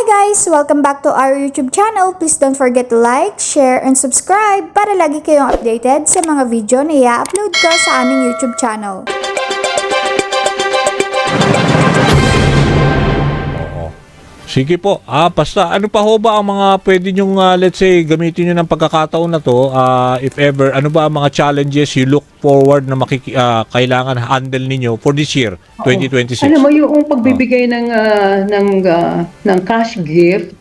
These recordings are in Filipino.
Hi guys! Welcome back to our YouTube channel. Please don't forget to like, share, and subscribe para lagi kayong updated sa mga video na i-upload ko sa aming YouTube channel. Sige po. Basta ano pa ho ba ang mga pwede nyong let's say gamitin nyo ng pagkakataon na to, if ever, ano ba ang mga challenges you look forward na kailangan handle ninyo for this year, 2026? Alam mo yung pagbibigay ng cash gift,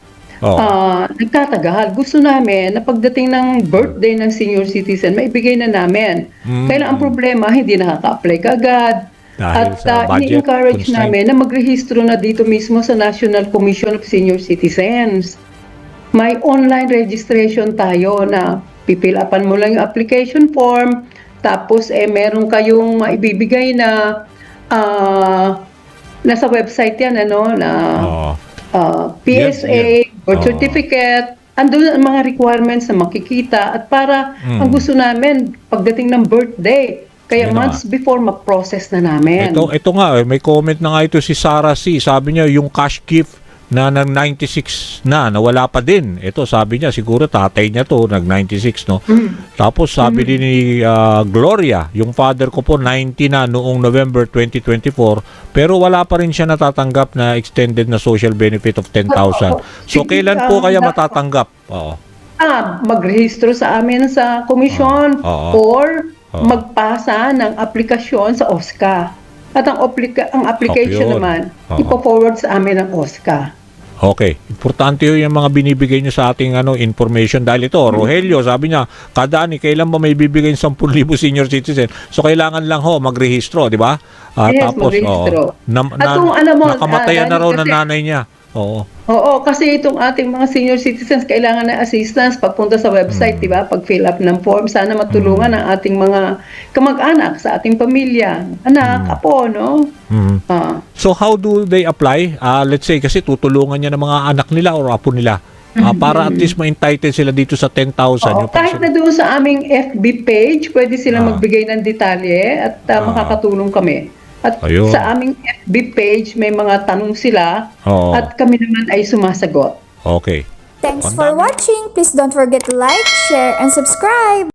nagtatagal. Gusto namin na pagdating ng birthday ng senior citizen, maibigay na namin. Kaya ang problema, hindi nakaka-apply kaagad. Dahil At ini-encourage namin na magrehistro na dito mismo sa National Commission of Senior Citizens. May online registration tayo na pipilapan mo lang yung application form, tapos meron kayong maibibigay na nasa website yan, PSA, birth certificate, andun ang mga requirements na makikita. At para ang gusto namin, pagdating ng birthday, kaya months before ma-process na namin. Ito nga, may comment na nga ito si Sarah C. Sabi niya, yung cash gift na ng 96 na, nawala pa din. Ito, sabi niya, siguro tatay niya to, nag-96, no? Tapos sabi din ni Gloria, yung father ko po, 90 na noong November 2024, pero wala pa rin siya natatanggap na extended na social benefit of 10,000. So, kailan po kaya matatanggap? Magrehistro sa amin sa komisyon or magpasa ng aplikasyon sa OSCA. At ang application naman, ipo-forward sa amin ng OSCA. Okay. Importante yun yung mga binibigay nyo sa ating information. Dahil ito, Rogelio, sabi niya, kada kailan ba may bibigay 10,000 senior citizen? So, kailangan lang magrehistro, di ba? Yes, tapos, magrehistro. nakamatayan na raw na nanay niya. Oo, kasi itong ating mga senior citizens kailangan ng assistance pagpunta sa website, di ba? Pag-fill up ng form, sana matulungan ang ating mga kamag-anak sa ating pamilya, anak, apo, no? So how do they apply? Let's say kasi tutulungan niya ng mga anak nila o apo nila para at least ma-entitle sila dito sa 10,000. Kahit na doon sa aming FB page, pwede sila magbigay ng detalye at makakatulong kami. At sa aming FB page, may mga tanong sila at kami naman ay sumasagot. Okay. Thanks for watching. Please don't forget to like, share, and subscribe.